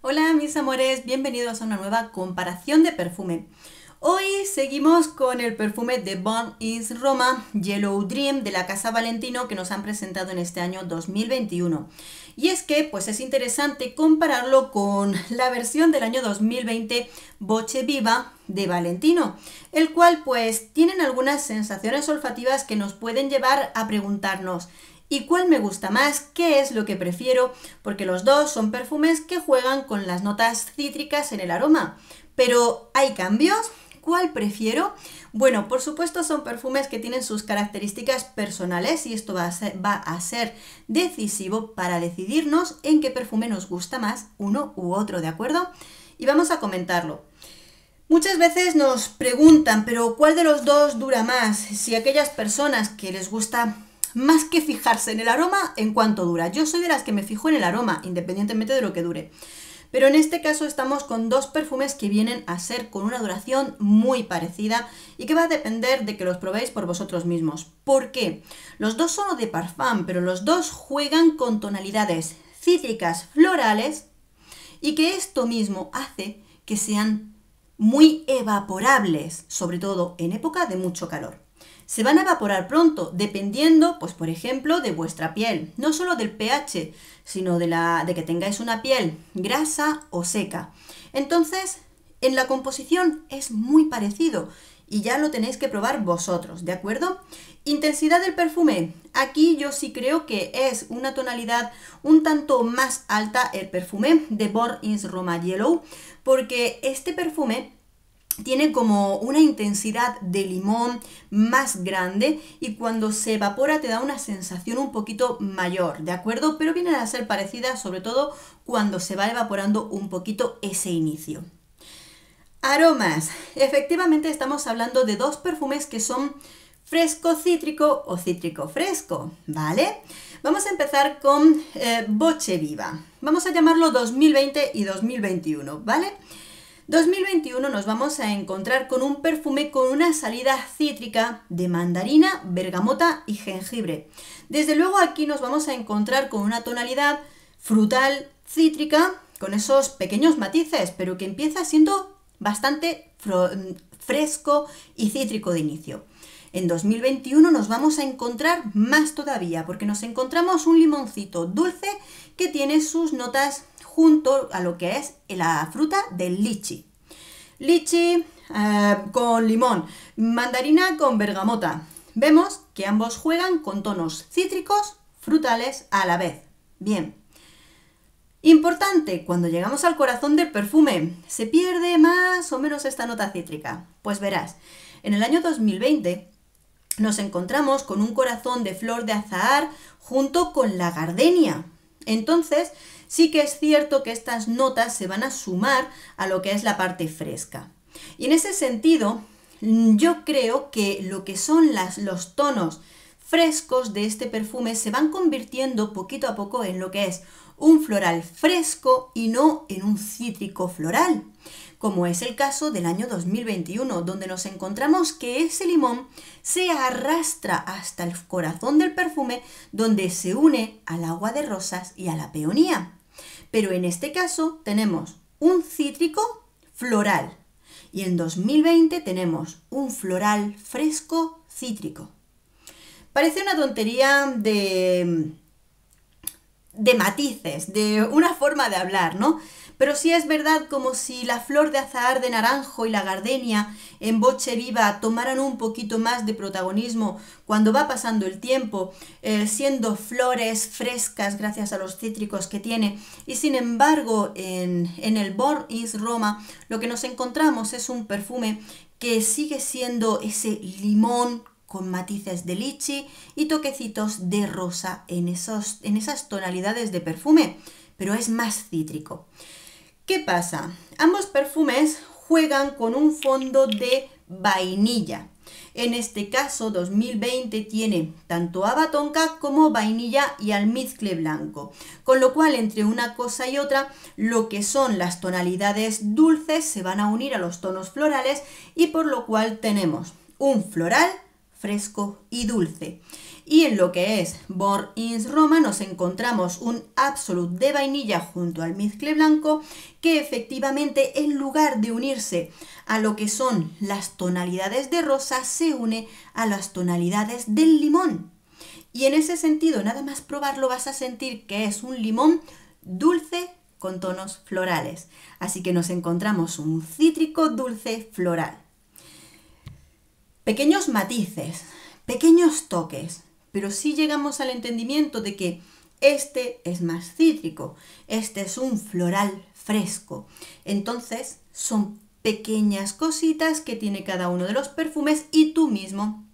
Hola mis amores, bienvenidos a una nueva comparación de perfume. Hoy seguimos con el perfume de Born in Roma Yellow Dream de la Casa Valentino que nos han presentado en este año 2021. Y es que pues es interesante compararlo con la versión del año 2020 Voce Viva de Valentino, el cual pues tienen algunas sensaciones olfativas que nos pueden llevar a preguntarnos ¿y cuál me gusta más? ¿Qué es lo que prefiero? Porque los dos son perfumes que juegan con las notas cítricas en el aroma. Pero ¿hay cambios? ¿Cuál prefiero? Bueno, por supuesto son perfumes que tienen sus características personales y esto va a ser decisivo para decidirnos en qué perfume nos gusta más uno u otro, ¿de acuerdo? Y vamos a comentarlo. Muchas veces nos preguntan, pero ¿cuál de los dos dura más? Si aquellas personas que les gusta más que fijarse en el aroma, en cuánto dura. Yo soy de las que me fijo en el aroma, independientemente de lo que dure. Pero en este caso estamos con dos perfumes que vienen a ser con una duración muy parecida y que va a depender de que los probéis por vosotros mismos. ¿Por qué? Los dos son de parfum, pero los dos juegan con tonalidades cítricas florales y que esto mismo hace que sean muy evaporables, sobre todo en época de mucho calor. Se van a evaporar pronto, dependiendo, pues por ejemplo, de vuestra piel, no solo del pH, sino de que tengáis una piel grasa o seca. Entonces, en la composición es muy parecido y ya lo tenéis que probar vosotros, ¿de acuerdo? Intensidad del perfume. Aquí yo sí creo que es una tonalidad un tanto más alta el perfume de Born in Roma Yellow, porque este perfume tiene como una intensidad de limón más grande y cuando se evapora te da una sensación un poquito mayor, ¿de acuerdo? Pero vienen a ser parecidas sobre todo cuando se va evaporando un poquito ese inicio. Aromas. Efectivamente estamos hablando de dos perfumes que son fresco cítrico o cítrico fresco, ¿vale? Vamos a empezar con Voce Viva. Vamos a llamarlo 2020 y 2021, ¿vale? 2021 nos vamos a encontrar con un perfume con una salida cítrica de mandarina, bergamota y jengibre. Desde luego aquí nos vamos a encontrar con una tonalidad frutal cítrica con esos pequeños matices, pero que empieza siendo bastante fresco y cítrico de inicio. En 2021 nos vamos a encontrar más todavía porque nos encontramos un limoncito dulce que tiene sus notas junto a lo que es la fruta del lichi. Lichi con limón, mandarina con bergamota. Vemos que ambos juegan con tonos cítricos, frutales a la vez. Bien. Importante, cuando llegamos al corazón del perfume, ¿se pierde más o menos esta nota cítrica? Pues verás, en el año 2020 nos encontramos con un corazón de flor de azahar junto con la gardenia. Entonces, sí que es cierto que estas notas se van a sumar a lo que es la parte fresca. Y en ese sentido, yo creo que lo que son los tonos frescos de este perfume se van convirtiendo poquito a poco en lo que es un floral fresco y no en un cítrico floral, como es el caso del año 2021, donde nos encontramos que ese limón se arrastra hasta el corazón del perfume, donde se une al agua de rosas y a la peonía. Pero en este caso tenemos un cítrico floral y en 2020 tenemos un floral fresco cítrico. Parece una tontería de matices, de una forma de hablar, ¿no? Pero sí es verdad como si la flor de azahar de naranjo y la gardenia en Voce Viva tomaran un poquito más de protagonismo cuando va pasando el tiempo, siendo flores frescas gracias a los cítricos que tiene. Y sin embargo, en el Born in Roma lo que nos encontramos es un perfume que sigue siendo ese limón con matices de lichi y toquecitos de rosa en esas tonalidades de perfume, pero es más cítrico. ¿Qué pasa? Ambos perfumes juegan con un fondo de vainilla. En este caso, 2020 tiene tanto haba tonka como vainilla y almizcle blanco, con lo cual entre una cosa y otra, lo que son las tonalidades dulces se van a unir a los tonos florales y por lo cual tenemos un floral fresco y dulce. Y en lo que es Born in Roma nos encontramos un Absolute de vainilla junto al mezcle blanco que efectivamente en lugar de unirse a lo que son las tonalidades de rosa se une a las tonalidades del limón. Y en ese sentido, nada más probarlo vas a sentir que es un limón dulce con tonos florales. Así que nos encontramos un cítrico dulce floral. Pequeños matices, pequeños toques, pero sí llegamos al entendimiento de que este es más cítrico, este es un floral fresco. Entonces son pequeñas cositas que tiene cada uno de los perfumes y tú misma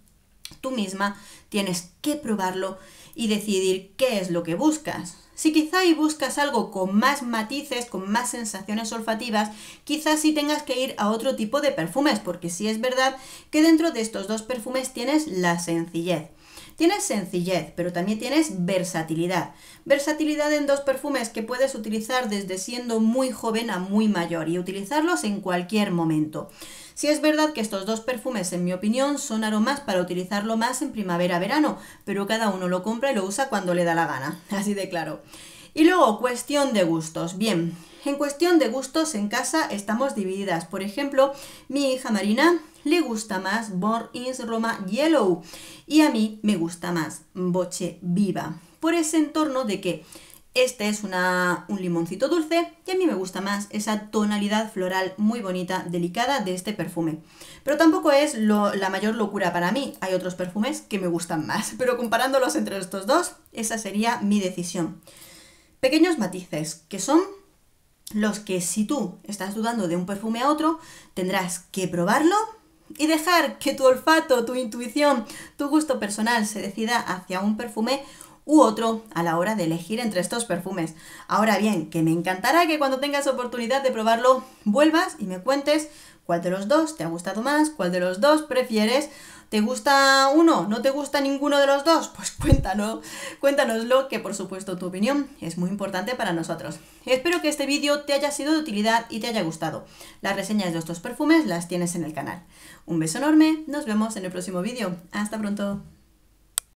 tienes que probarlo y decidir qué es lo que buscas. Si quizá ahí buscas algo con más matices, con más sensaciones olfativas, quizás sí tengas que ir a otro tipo de perfumes, porque sí es verdad que dentro de estos dos perfumes tienes la sencillez. Tienes sencillez, pero también tienes versatilidad. Versatilidad en dos perfumes que puedes utilizar desde siendo muy joven a muy mayor y utilizarlos en cualquier momento. Sí es verdad que estos dos perfumes, en mi opinión, son aromas para utilizarlo más en primavera-verano, pero cada uno lo compra y lo usa cuando le da la gana, así de claro. Y luego, cuestión de gustos. Bien, en cuestión de gustos en casa estamos divididas. Por ejemplo, mi hija Marina le gusta más Born in Roma Yellow y a mí me gusta más Voce Viva. Por ese entorno de que este es un limoncito dulce y a mí me gusta más esa tonalidad floral muy bonita, delicada de este perfume. Pero tampoco es la mayor locura para mí, hay otros perfumes que me gustan más, pero comparándolos entre estos dos, esa sería mi decisión. Pequeños matices, que son los que si tú estás dudando de un perfume a otro, tendrás que probarlo y dejar que tu olfato, tu intuición, tu gusto personal se decida hacia un perfume u otro a la hora de elegir entre estos perfumes. Ahora bien, que me encantará que cuando tengas oportunidad de probarlo vuelvas y me cuentes cuál de los dos te ha gustado más, cuál de los dos prefieres. ¿Te gusta uno? ¿No te gusta ninguno de los dos? Pues cuéntanoslo, que por supuesto tu opinión es muy importante para nosotros. Espero que este vídeo te haya sido de utilidad y te haya gustado. Las reseñas de estos perfumes las tienes en el canal. Un beso enorme, nos vemos en el próximo vídeo. Hasta pronto.